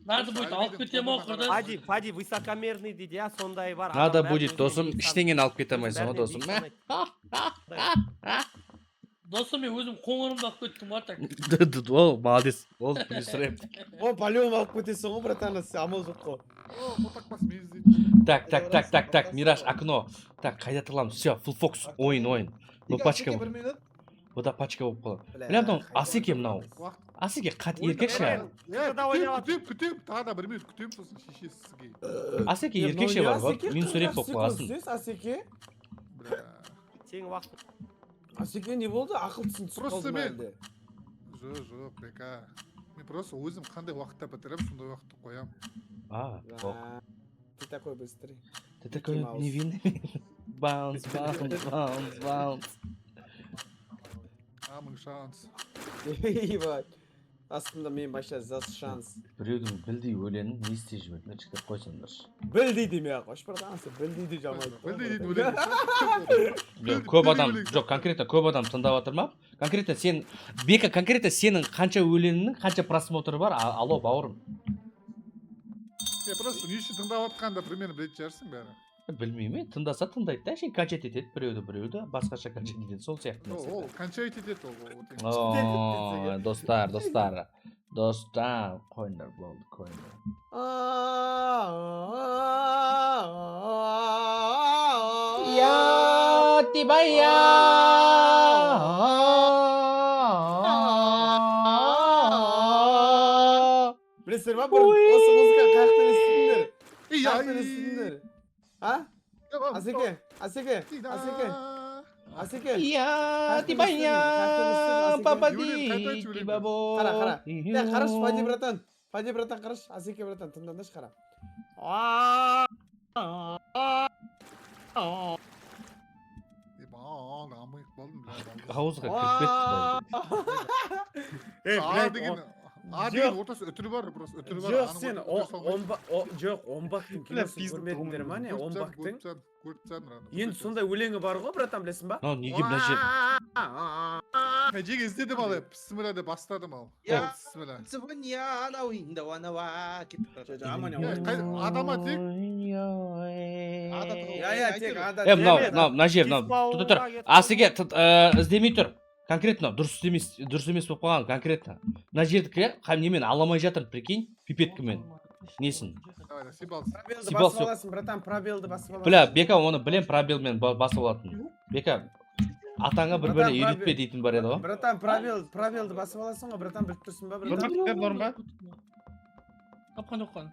Надо будет алып кетем оқырды. Пади высокомерный дейді я, сондай бар. Надо будет досым іштеңені алып кете алмайсың ғой досым. Досым мен өзім қоңырымды алып кеттім ғой так. Ол молодец. Ол плюс рэп. О, по-любому алып кетесің ғой, братан, амал жоқ қой. О, қотақпас мен іздейді. Так, Мираж, окно. Так, қайда тұрламыз? Все, full focus, ойын. Бұл пачка. Бұда пачка болып қалады. Бля, мынау Асеке мынау. Асеке қат еркек шығар. Күтем, тағы да 1 минут күтем, сосын шешесі сізге. Асеке еркекше бар ғой. Мен сурет болып қаласын. Асеке? Сенің уақыт. Асеке не болды? Ақылдысың түсіп қалды ма әлде? Жоқ, бека. Мен просто өзім қандай уақытта бітірем, сондай уақытты қоям. Ты такой быстрый. Ты такой невинный. Bounce. Мың шанс. Ебать. Астында мен баша зас шанс. Біреудің білдей өлеңін не істей жіберді? Мәрчіктеп қойсаңдаршы. Білдей деме қош братан, сен білдейді жамайды. Білдейді өлең. Көп адам, жоқ, конкретно көп адам тыңдап отыр ма? Конкретно сен, Бека, конкретно сенің қанша өлеңінің, қанша просмотры бар? Алло, бауырым. Просто не үшін тыңдап отқанда примерно білетін шығарсың бәрі. Білмеймін, тыңдаса тыңдайды да, шен качет етеді, біреуді, басқаша качет етеді, сол сияқты нәрсе. Ол қанша етеді ол. Достар, қойыңдар болды, қойыңдар. Я тебя Білесіздер ма, осы музыка қаяқтан естідіңдер? Қаяқтан естідіңдер? А? Асеке. Я тебя попади, бабо. Қара. Қараш, Пади братан, қараш. Асеке братан, тыңдандашы қара. Ауызға кірпет. А деген ортасы үтірі бар, просто үтірі бар. Жоқ, сен Омбақтың киносын көрмедіңдер ма не? Омбақтың? Енді сондай өлеңі бар ғой, братан, білесің ба? Неге мына жер? Мен жеге іздедім ал, бісміллә де бастадым ал. Бісміллә. Адама тек? Мына жер, тұр. Асеге іздемей тұр. Конкретно, дұрыс емес болып қалған, конкретно. Мына жердікі немен аламай жатыр, прикинь, пипеткімен. Несін? Пробелді басып аласың, братан, пробелді басып аласың. Бля, Бека оны білем пробелмен басып алатын. Бека, атаңа бір бөлі үйретпе дейтін бар еді ғой. Братан, пробелді басып аласың ғой, братан, біліп тұрсың ба, братан? Норм ба? Тапқан.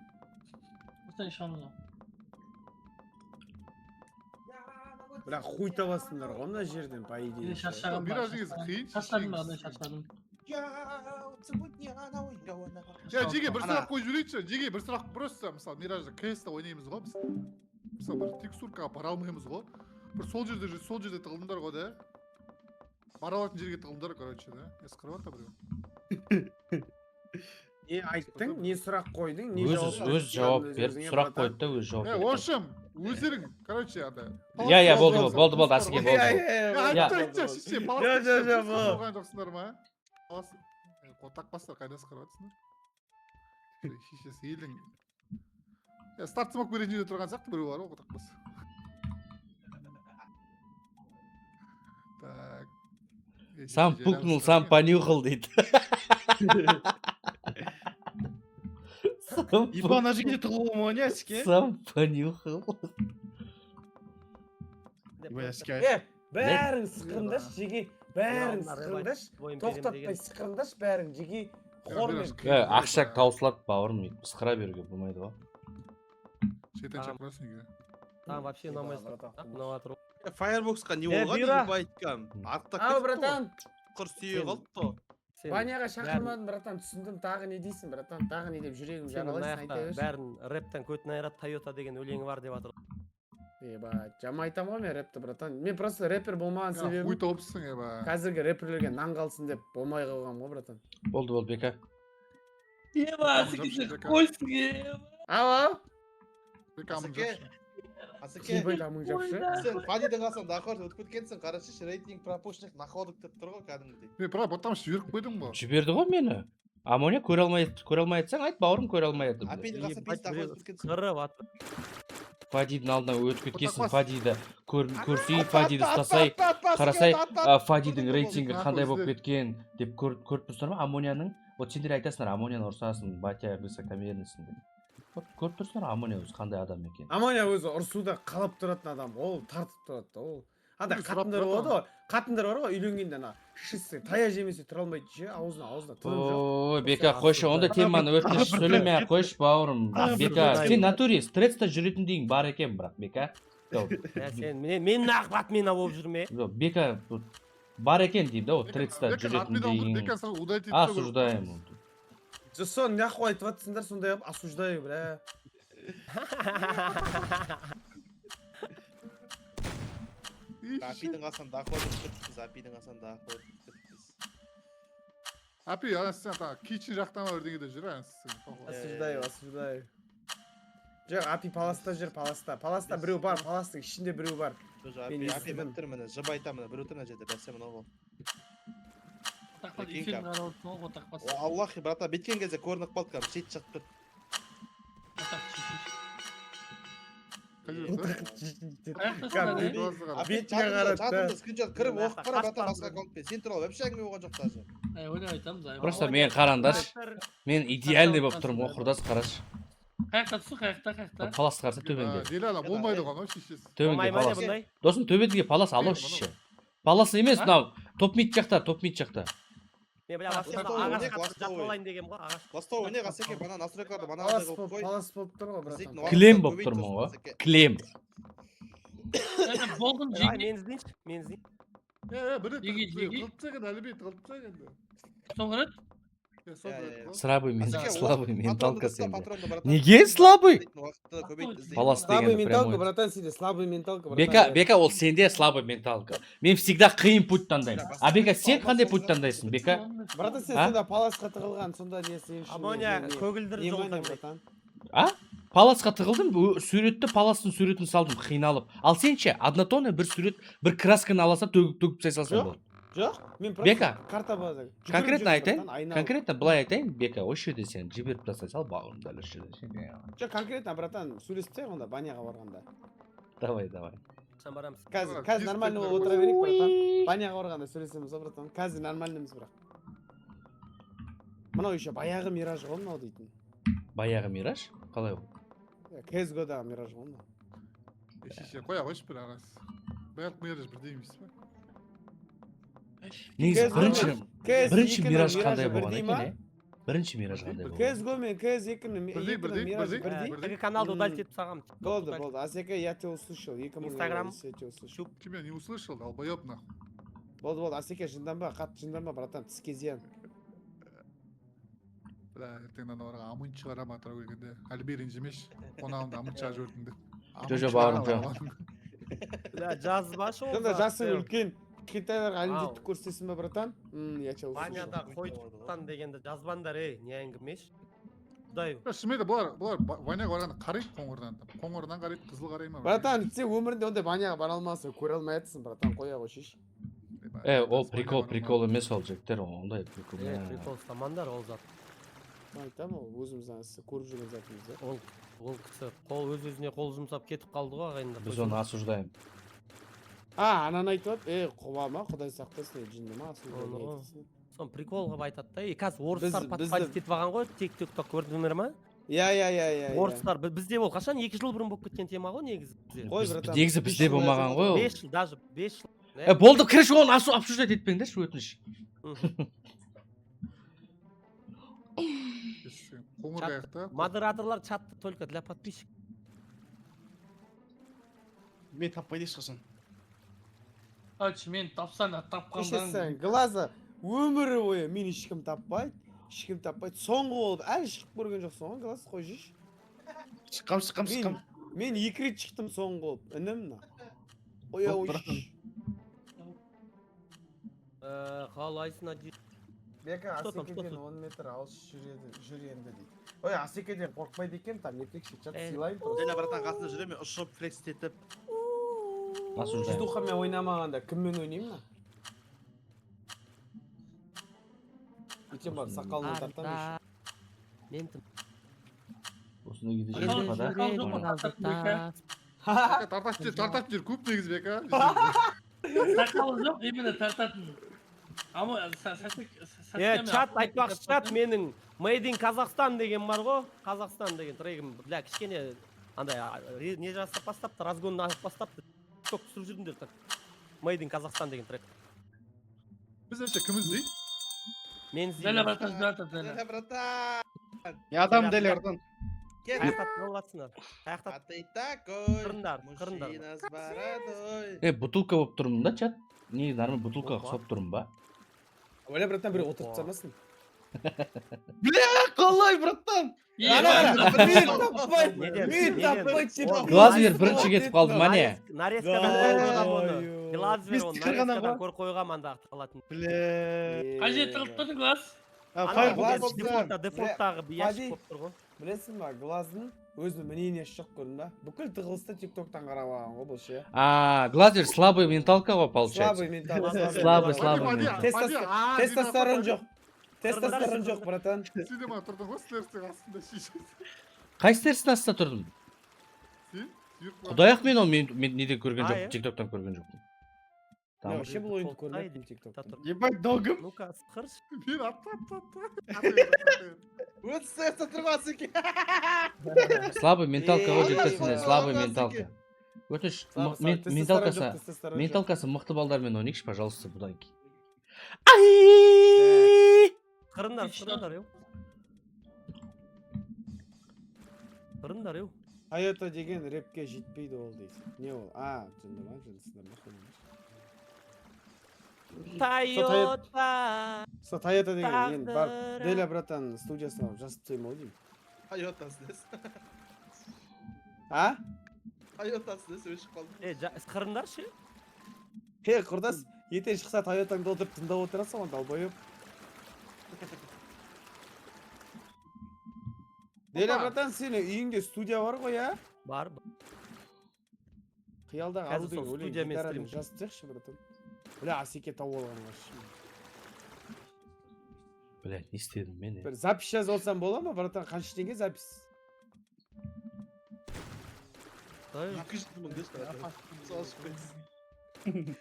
Осылай шамына. Бля, хуй табасыңдар ғой мына жерден, по идее. Шаршағым бар. Шаршадым. Жеге бір сұрақ қойып жіберейікші. Жеге бір сұрақ просто, мысалы, Миражда КС-та ойнаймыз ғой біз. Мысалы, бір текстуркаға бара алмаймыз ғой. Бір сол жерде тығылыңдар ғой да. Бара алатын жерге тығылыңдар, короче, да. Ескіріп атта біреу. Не айттың, не сұрақ қойдың, не жауап бердің? Өз жауап беріп, сұрақ қойды да өз жауап берді. Ошым, өздерің, короче, ада. Я, болды, Асеке, болды. Айтты, шеше, палас жоқсыңдар ма? Қотақ бастар, қайда сықырып атсыңдар? Шешесі елдің. Старт смок беретін жерде тұрған сияқты біреу бар ғой, қотақ бас. Сам пукнул, сам понюхал, дейді. Ибо ана жерге тығылуы ма не, Асеке? Сам понюхал. Бәрің сықырындаш, жеге, бәрің сықырындаш, тоқтатпай сықырындаш, бәрің жеге, хормен. Ақшак таусылады, бауырым, сықыра беруге болмайды ғой. Шетен шақырасың еге. Там вообще ұнамайсың. Фаербоксқа не болған? Байткам. Ау, братан. Құр сүйе қалды то. Баняға шақырмадым, братан, түсіндім, тағы не дейсің, братан, тағы не деп жүрегім жаралайсың, айта өз. Бәрін рэптен көтін айырат, Тойота деген өлеңі бар деп атыр. Ебать, жама айтам ғой мен рэпті, братан. Мен просто рэпер болмаған себебім. Хуй тауыпсың, ебать. Қазіргі рэперлерге нан қалсын деп болмай қалғам ғой, братан. Болды, Бека. Асеке, қойсың, ебать. Ау. Асеке, Мың жапшы. сен Падидің алсаң нақауды өтіп кеткенсің, қарашы, рейтинг пропушник нақаудық деп тұр ғой кәдімгідей. Мен потому что жіберіп қойдым ғой. Жіберді ғой мені. Амоня көре алмай атсаң айт бауырым көре алмай атым. Апидің қасы пиз тақойып біткенсің. Қырып атыр. Фадидің алдынан өтіп кеткесін, Фадиді көрсей, Фадиді ұстасай, қарасай, Фадидің рейтингі қандай болып кеткен деп көріп тұрсыңдар ма? Амоняның, вот сендер айтасыңдар, Амоняны ұрсасың, батя высокомерныйсың деп. Көріп тұрсыңдар Амоня өзі қандай адам екен. Амоня өзі ұрсуда қалап тұратын адам, ол тартып тұрады, ол. Анда қатындар болады ғой, қатындар бар ғой, үйленгенде ана шишсе, тая жемесе тұра алмайды ше, аузына тыным жоқ. Ой, Бека, қойшы, онда теманы өтініш сөйлеме, қойшы бауырым. Бека, сен натуре стрессте жүретін дейін бар екен, бірақ, Бека. Сен мен нақ батмина болып жүрме. Бека, бар екен деймін да, стрессте жүретін дейін. Осуждаем. Соны нахуй айтып жатсыңдар, сондай ап осуждаю, бля. Апидің қасан дақойып біткенсіз, апидің қасан дақойып біткенсіз. Апи, ана сен кичен жақтама бірдеңеде жүр, ана сен. Осуждаю. Жоқ, апи паласта жүр, паласта біреу бар, паластың ішінде біреу бар. Апи мүттір міне, жып айтамын, біреу тұрна жерде, бәсе мұны ғой. Аллахи, брата, беткен кезде көрініп қалды кәм, шет шығып тұр. Бетіне қарады. Чатымды скриншот кіріп оқып қара, брата, басқа аккаунтпен. Сен туралы вообще әңгіме болған жоқ даже. Просто мен қарандаш, мен идеальный болып тұрмын, оқырдас қараш. Қаяқта тұрсың, қаяқта. Палас қарсы төбенде. Деляна, болмайды ғой, шешесі. Төбенде палас. Досым төбедегі палас алу шеше. Палас емес, мынау топ-мид жақта. Мен бля ағаш жатып алайын дегем ғой, ағаш. Ластау не қасеке, бана настройкаларды бана алдай қылып қой. Палас болып тұр ғой, брат. Клем болып тұрмын ғой. Клем. Болдым Ай, жеге. мен іздейін. Бірі қылтсаған, әлібет қылтсаған енді. Соңғы рет? Слабый менталка сенде. Неге слабый? Палас Слабый деген менталка, прямой. братан, сенде слабый менталка, братан. Бека, ол сенде слабый менталка. Мен всегда қиын путь таңдаймын. А Бека, сен қандай путь таңдайсың, Бека? Братан, сен сонда паласқа тығылған, сонда не сен үшін? Амоня, көгілдір жолдаймын. братан. А? Паласқа тығылдым, паластың суретін салдым, қиналып. Ал сен ше, однотонный бір сурет, бір красканы аласа, төгіп салсаң болады. Жоқ, мен Бека, карта база. конкретно айтайын, конкретно былай айтайын, Бека, осы жерде сен жіберіп тастай сал, бауырым дәл осы жерде. Жоқ, конкретно, братан, сөйлесіп онда баняға барғанда. Давай. Сен барамыз. Қазір нормально болып отыра берейік, братан. Баняға барғанда сөйлесеміз, братан. Қазір нормальнымыз, бірақ. Мынау еще баяғы мираж ғой мынау дейтін. Баяғы мираж? Қалай ол? CSGO-дағы мираж ғой мынау. Шеше, қоя қойшы бір арасы. Бәрік мираж бір дейміз ба? Негізі бірінші мираж қандай болған екен, Бірінші мираж қандай болған? CSGO мен CS2-ның мираж Екі каналды удалить етіп сағам. Болды. Асеке, я тебя услышал. Инстаграм. Тебя не услышал, долбоёб нахуй. Болды. Асеке, жынданба, қатты жынданба, братан, тіске зиян. Бля, ертеңнен орға амын шығарам атыра келгенде. Әлбей ренжімеш, қонағымда амын шыға жөрдіңді. Жо, бауырым, Жазбашы ол. Сонда жасың үлкен. Китайларға әлімдетті көрсетесің ба, братан? Я тебя услышал. Баняда қойтықтан дегенді жазбандар, не әңгімеш. Құдай. Шынымен бұлар Ваняға барғанда қарайды қоңырдан. Қоңырдан қарайды, қызыл қарай ма? Братан, сен өмірінде ондай Ваняға бара алмасың, көре алмай жатсың, братан, қоя ғой шеш. Ол прикол емес ол жігіттер, ондай прикол. Прикол ұстамандар ол зат. Айтам ол, өзімізден көріп жүрген затымыз. Ол кісі өз-өзіне қол жұмсап кетіп қалды ғой ағайында. Біз оны осуждаем. Ананы айтып ат, қобама, құдай сақтасын, жынды ма, сон прикол қылып айтады да. Қазір орыстар подпалить етіп алған ғой, тик-токтан көрдіңдер ма? Я. Орыстар бізде ол қашан 2 жыл бұрын болып кеткен тема ғой негізі. Қой, братан. Негізі бізде болмаған ғой ол. 5 жыл, даже 5 жыл. Болды, кіріш оны обсуждать етпеңдерші, өтініш. Модераторлар чатты только для подписчиков. Мен таппайды ешқашан. Ачы, мен тапсаң, тапқандан. Кешесің, глаза өмірі бойы мен ешкім таппайды. Соңғы болып, әлі шығып көрген жоқсың ғой, глаз, қой жеш. Шыққам. Мен 2 рет шықтым соңғы болып, інім. Оя ойш. Қалайсына дейін. Бека, Асекеден 10 метр алыс жүр енді дейді. Ой, Асекеден қорқпайды екен, там ертекші чат сыйлайын. Деля, братан, қасында жүреме, ұшып, флекс етіп. Жидухамен ойнамағанда кіммен ойнаймын? ичем бар сакалынан тартам Мен осындай кезде Сакал жеңіп да сакал жоқ па тартатын бека тартатын жер көп негізі бека. сакалы жоқ именно тартатын чат айтпақшы чат менің Made in Казахстан деген бар ғой. Қазақстан деген трегім. Бля, кішкене андай не жасап бастапты, разгон ашып бастапты. Ток түсіріп жүрдіңдер так. Made in Казахстан деген трек. Біз әше кім іздейді? Мен Деля братан братан Деля братан. Я адам Деля братан. Қаяқтат болғатсыңдар. Қаяқтат. А ты такой. Қырындар. Мужчина с бородой. бутылка болып тұрмын да чат не нормально бутылкаға ұқсап тұрмын ба ойла братан бір отырып тастамасын Бля, қалай, братан? Глазвер бірінші кетіп қалды мане Нарезкадан қойған оны. Глазвер оны нарезкадан қойған анда қалатын. Бля. қай жерде тығылып тұрдың глаз Дефолттағы бияшық болып тұр ғой. білесің ба глаздың өзінің мнениесі жоқ көрдің ба бүкіл тығылысты тиктоктан қарап алған ғой бұл ше глазвер слабый менталка ғой получается слабый ментал слабый ментал тестостерон жоқ тестостерон жоқ братан Сен ма тұрдың ғой слерстің астында шешесі. қай стерстің астында тұрдым Сен? құдай ақ мен оны мен неден көрген А, жоқпын иә? тиктоктан көрген жоқпын мен вообще бұл ойынды Дефолтта көрмеппін еді. тиктоктан Ебать, догым. Ну-ка, сықыршы. Мен атты. Вот сердце тұрмасы ке. слабый менталка ғой жеткізсін слабый менталка өтініш менталкасы мықты балдармен ойнайықшы пожалуйста бұдан кейін Қырындар, қырындар, еу. Қырындар, еу. Toyota деген рэпке жетпейді ол дейді не ол жынды ма жындысыңдар ма Toyota. сол Toyota деген мен барып Тағдыры. Деля братан студиясына барып жазып тастаймын ау деймін Тойотасыз. Тойотасыз өшіп қалды. Қырындаршы. құрдас ертең шықса Toyotаңды отырып тыңдап отырасың ғой долбоеб Деля братан сенің үйіңде студия бар ғой иә Бар. қиялдағы Қазір арудың сол өлең студиямен гитарамен істеймін. жазып тастайықшы братан бля асеке тауып алғанға блять не істедім мен бір запись жазып алсам бола ма братан қанша теңге запись 200 мың дес братан. Салышып қойдыңыз.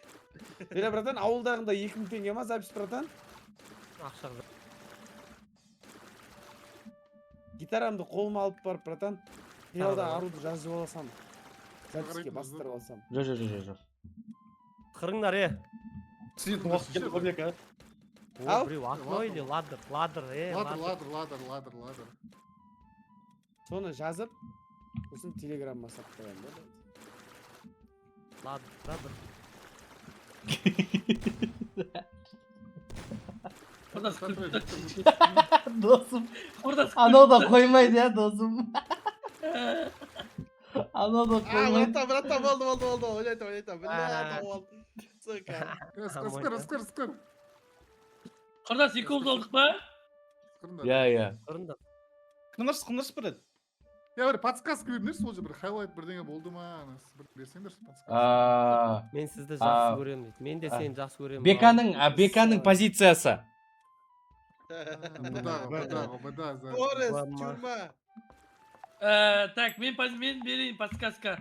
Деля братан ауылдағында 2000 теңге ма запись братан Ақша. гитарамды қолыма алып барып братан қиялдағы аруды жазып алсам записке бастырып алсам жоқ Қырыңдар, Сен уақыт келді ғой бека. Ал? Біреу окно или ладдер, ладдер. Ладыр. соны жазып сосын телеграмма салып қоямын да Ладдер. құрдас досым құрдас анау да қоймайды иә досым анау да Братан, болды. Ойлайтам. Бля, болды. Сука. Скыр. құрдас екі ұлды алдық па иә Қырыңдар. Қыңырс біреді. Я бір подсказка беріңдерші сол же бір хайлайт бірдеңе болды ма бір берсеңдерші подсказка. Мен сізді жақсы көремін дейді. Мен де сені жақсы көремін. беканың позициясы Быда. Орес, тюрьма. так мен берейін подсказка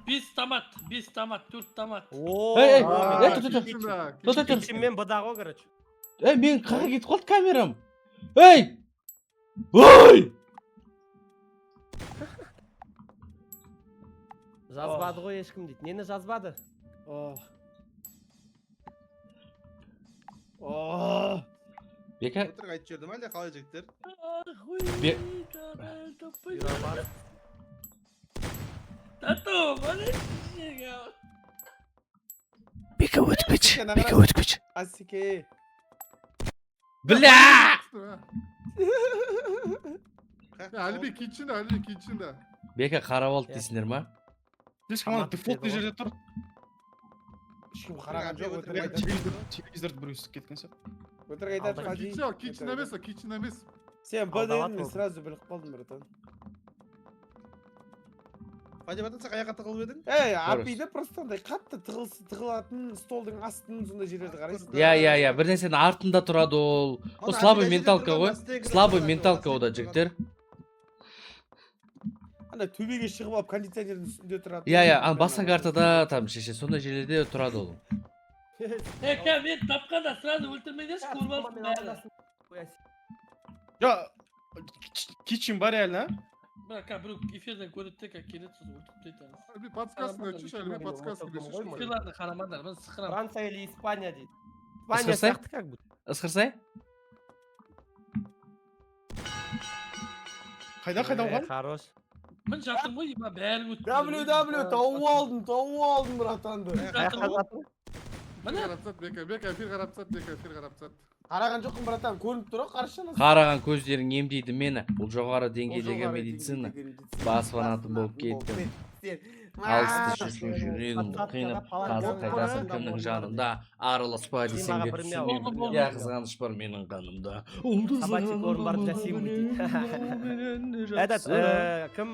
бес томат 4 томат тұр Мен бұдағы, короче. мен қаға кетіп қалды камерам ой Жазбады ғой ешкім дейді. Нені жазбады? бека Отырып айтып жүрдім әлде қалай жігіттер? бека өткіч асеке бля Әлібек китченда. бека қарап алды дейсіңдер ма Ешкім ана дефолтный жерде тұр. ешкім қараған жоқ Телевизорды біреу ісіп кеткен сияқты. өтірік айтады Хаджи Китчен емес. сен б дедім мен сразу біліп қалдым братан деп атасақ аяққа тығылып едің? ей Дұрыс. апиде просто андай қатты тығылатын столдың астын сондай жерлерді қарайсың. иә бір нәрсенің артында тұрады ол слабый менталка ғой, слабый менталка ода жігіттер. Андай төбеге шығып алып кондиционердің үстінде тұрады. иә ана басқа картада там шеше сондай жерлерде тұрады ол. Ка мен тапқанда сразу өлтірмеңдерші, көріп алсын бәрі. Я кичин бар реально. Бірақ ка біреу эфирден көреді де ка келеді сосын өлтіріп тастайды. Әлбей подсказка берші, әлбей подсказка берші. Эфирларды қарамаңдар, мен сықырамын. Франция или Испания дейді. Испания Ысқырсай? сияқты как будто. Ысқырсай? Қайда алған? Хорош. Мен жаттым ғой, бәрі өтті. тауып алдым братанды. Міне, Бека, эфир қарап тастады. Қараған жоқпын братан, көрініп тұр ғой, қарашы. Қараған көздерің емдейді мені. Бұл жоғары деңгейдегі медицина. Бас фанатым болып кеттім. Алысты жүрсің жүрегім қинап, қазір қайдасың кімнің жанында, араласпа десең де түсінемін. Я қызғаныш бар менің қанымда. Собачий корм барып жасаймын дейді. Этот, кім?